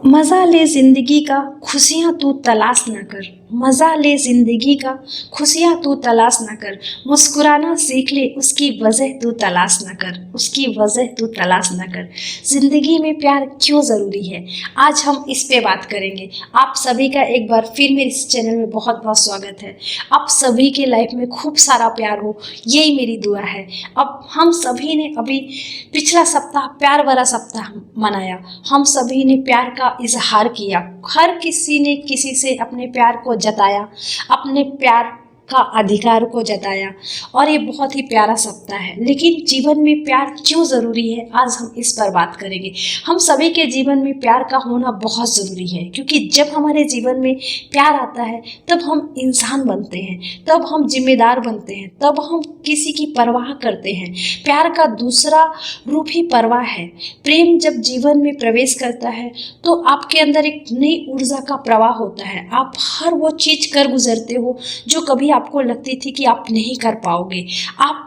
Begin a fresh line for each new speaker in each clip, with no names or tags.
मज़ा ले ज़िंदगी का खुशियाँ तू तलाश ना कर। मज़ा ले ज़िंदगी का खुशियाँ तू तलाश ना कर। मुस्कुराना सीख ले उसकी वजह तू तलाश ना कर। उसकी वजह तू तलाश ना कर। ज़िंदगी में प्यार क्यों ज़रूरी है, आज हम इस पे बात करेंगे। आप सभी का एक बार फिर मेरे इस चैनल में बहुत बहुत स्वागत है। आप सभी के लाइफ में खूब सारा प्यार हो, यही मेरी दुआ है। अब हम सभी ने अभी पिछला सप्ताह प्यार भरा सप्ताह मनाया। हम सभी ने प्यार का इजहार किया। हर किसी ने किसी से अपने प्यार को जताया, अपने प्यार का अधिकार को जताया, और ये बहुत ही प्यारा सप्ताह है। लेकिन जीवन में प्यार क्यों ज़रूरी है, आज हम इस पर बात करेंगे। हम सभी के जीवन में प्यार का होना बहुत ज़रूरी है, क्योंकि जब हमारे जीवन में प्यार आता है तब हम इंसान बनते हैं, तब हम जिम्मेदार बनते हैं, तब हम किसी की परवाह करते हैं। प्यार का दूसरा रूप ही परवाह है। प्रेम जब जीवन में प्रवेश करता है तो आपके अंदर एक नई ऊर्जा का प्रवाह होता है। आप हर वो चीज़ कर गुजरते हो जो कभी आपको लगती थी कि आप नहीं कर पाओगे। आप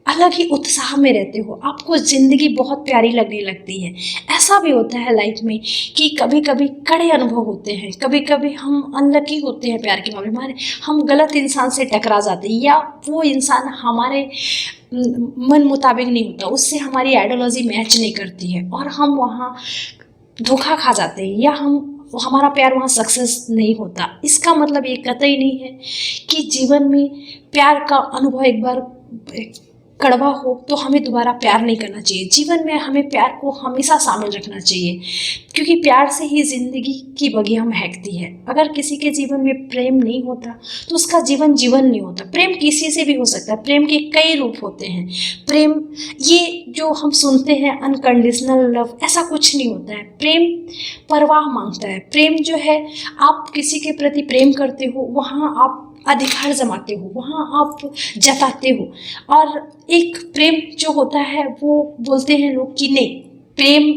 अलग ही उत्साह में रहते हो, आपको ज़िंदगी बहुत प्यारी लगने लगती है। ऐसा भी होता है लाइफ में कि कभी कभी कड़े अनुभव होते हैं, कभी कभी हम अनलकी होते हैं प्यार के मामले में, हम गलत इंसान से टकरा जाते हैं, या वो इंसान हमारे मन मुताबिक नहीं होता, उससे हमारी आइडियोलॉजी मैच नहीं करती है और हम वहाँ धोखा खा जाते हैं, या हमारा प्यार वहाँ सक्सेस नहीं होता। इसका मतलब ये कतई नहीं है कि जीवन में प्यार का अनुभव एक बार कड़वा हो तो हमें दोबारा प्यार नहीं करना चाहिए। जीवन में हमें प्यार को हमेशा शामिल रखना चाहिए, क्योंकि प्यार से ही ज़िंदगी की बगिया महकती है। अगर किसी के जीवन में प्रेम नहीं होता तो उसका जीवन नहीं होता। प्रेम किसी से भी हो सकता है, प्रेम के कई रूप होते हैं। प्रेम ये जो हम सुनते हैं अनकंडीशनल लव, ऐसा कुछ नहीं होता है। प्रेम परवाह मांगता है। प्रेम जो है, आप किसी के प्रति प्रेम करते हो, वहाँ आप अधिकार जमाते हो, वहाँ आप जताते हो। और एक प्रेम जो होता है वो बोलते हैं लोग कि नहीं, प्रेम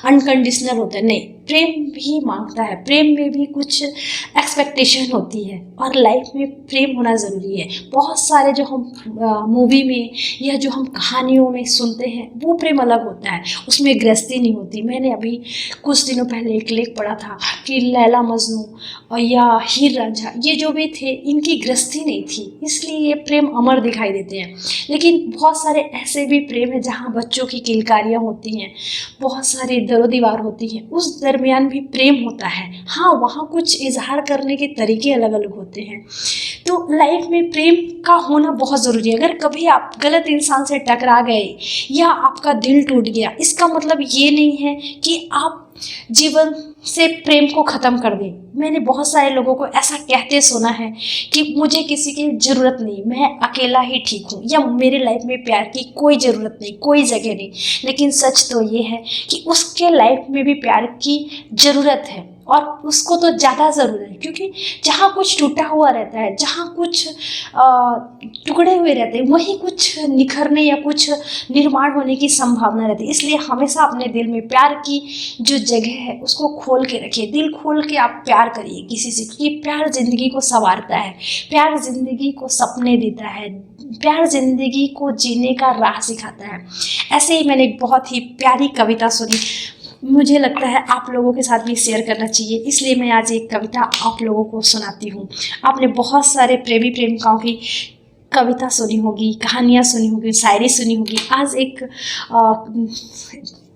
अनकंडीशनल होता है। नहीं, प्रेम भी मांगता है, प्रेम में भी कुछ एक्सपेक्टेशन होती है, और लाइफ में प्रेम होना ज़रूरी है। बहुत सारे जो हम मूवी में या जो हम कहानियों में सुनते हैं वो प्रेम अलग होता है, उसमें गृहस्थी नहीं होती। मैंने अभी कुछ दिनों पहले एक लेख पढ़ा था कि लैला मजनू और या हीर रांझा, ये जो भी थे, इनकी गृहस्थी नहीं थी, इसलिए ये प्रेम अमर दिखाई देते हैं। लेकिन बहुत सारे ऐसे भी प्रेम है जहाँ बच्चों की किलकारियाँ होती हैं, बहुत सारी दरो दीवार होती हैं, उस दरमियान भी प्रेम होता है। हाँ, वहाँ कुछ इजहार करने के तरीके अलग अलग होते हैं। तो लाइफ में प्रेम का होना बहुत ज़रूरी है। अगर कभी आप गलत इंसान से टकरा गए या आपका दिल टूट गया, इसका मतलब ये नहीं है कि आप जीवन से प्रेम को ख़त्म कर दें। मैंने बहुत सारे लोगों को ऐसा कहते सुना है कि मुझे किसी की ज़रूरत नहीं, मैं अकेला ही ठीक हूँ, या मेरे लाइफ में प्यार की कोई ज़रूरत नहीं, कोई जगह नहीं। लेकिन सच तो ये है कि उसके लाइफ में भी प्यार की ज़रूरत है, और उसको तो ज़्यादा ज़रूरत है, क्योंकि जहाँ कुछ टूटा हुआ रहता है, जहाँ कुछ टुकड़े हुए रहते हैं, वहीं कुछ निखरने या कुछ निर्माण होने की संभावना रहती है। इसलिए हमेशा अपने दिल में प्यार की जो जगह है उसको खोल के रखिए, दिल खोल के आप प्यार करिए किसी से, क्योंकि प्यार ज़िंदगी को संवारता है, प्यार ज़िंदगी को सपने देता है, प्यार ज़िंदगी को जीने का राह सिखाता है। ऐसे ही मैंने एक बहुत ही प्यारी कविता सुनी, मुझे लगता है आप लोगों के साथ भी शेयर करना चाहिए, इसलिए मैं आज एक कविता आप लोगों को सुनाती हूँ। आपने बहुत सारे प्रेमी प्रेमिकाओं की कविता सुनी होगी, कहानियाँ सुनी होगी, शायरी सुनी होगी। आज एक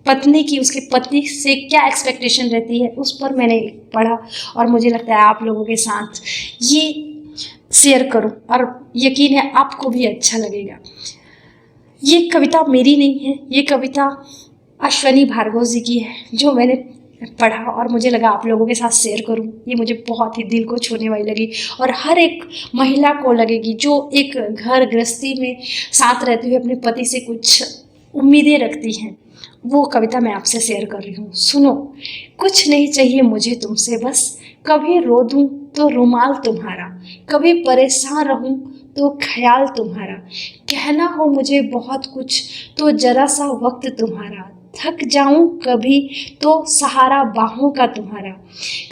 पत्नी की उसके पति से क्या एक्सपेक्टेशन रहती है उस पर मैंने पढ़ा, और मुझे लगता है आप लोगों के साथ ये शेयर करूं, और यकीन है आपको भी अच्छा लगेगा। ये कविता मेरी नहीं है, ये कविता अश्वनी भार्गव जी की है, जो मैंने पढ़ा और मुझे लगा आप लोगों के साथ शेयर करूं। ये मुझे बहुत ही दिल को छूने वाली लगी, और हर एक महिला को लगेगी जो एक घर गृहस्थी में साथ रहते हुए अपने पति से कुछ उम्मीदें रखती हैं। वो कविता मैं आपसे शेयर कर रही हूँ, सुनो। कुछ नहीं चाहिए मुझे तुमसे, बस कभी रो दूँ तो रुमाल तुम्हारा, कभी परेशान रहूँ तो ख्याल तुम्हारा, कहना हो मुझे बहुत कुछ तो जरा सा वक्त तुम्हारा, थक जाऊं कभी तो सहारा बाहों का तुम्हारा,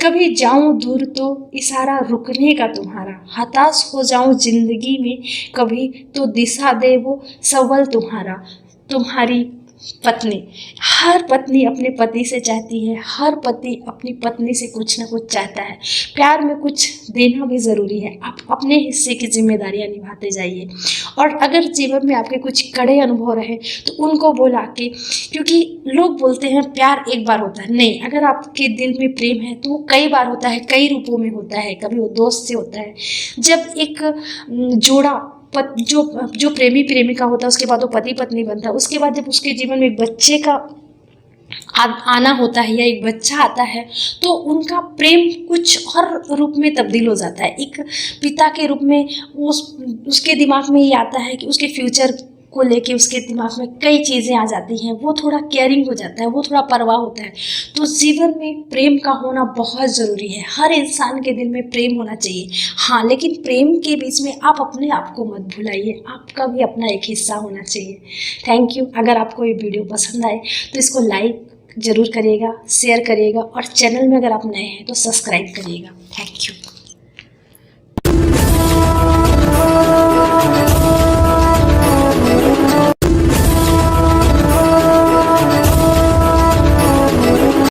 कभी जाऊं दूर तो इशारा रुकने का तुम्हारा, हताश हो जाऊं जिंदगी में कभी तो दिशा दे वो सवाल तुम्हारा, तुम्हारी पत्नी, हर पत्नी अपने पति से चाहती है, हर पति अपनी पत्नी से कुछ ना कुछ चाहता है। प्यार में कुछ देना भी ज़रूरी है। आप अपने हिस्से की जिम्मेदारियां निभाते जाइए। और अगर जीवन में आपके कुछ कड़े अनुभव रहे तो उनको बोला के, क्योंकि लोग बोलते हैं प्यार एक बार होता है, नहीं, अगर आपके दिल में प्रेम है तो वो कई बार होता है, कई रूपों में होता है। कभी वो दोस्त से होता है, जब एक जोड़ा जो प्रेमी प्रेमिका होता है उसके बाद वो पति पत्नी बनता है, उसके बाद जब उसके जीवन में एक बच्चे का आना होता है या एक बच्चा आता है तो उनका प्रेम कुछ और रूप में तब्दील हो जाता है। एक पिता के रूप में उसके दिमाग में ये आता है कि उसके फ्यूचर को लेके उसके दिमाग में कई चीज़ें आ जाती हैं, वो थोड़ा केयरिंग हो जाता है, वो थोड़ा परवाह होता है। तो जीवन में प्रेम का होना बहुत ज़रूरी है। हर इंसान के दिल में प्रेम होना चाहिए, हाँ, लेकिन प्रेम के बीच में आप अपने आप को मत भुलाइए, आपका भी अपना एक हिस्सा होना चाहिए। Thank you. अगर आपको ये वीडियो पसंद आए तो इसको लाइक ज़रूर करिएगा, शेयर करिएगा और चैनल में अगर आप नए हैं तो सब्सक्राइब करिएगा। Thank you.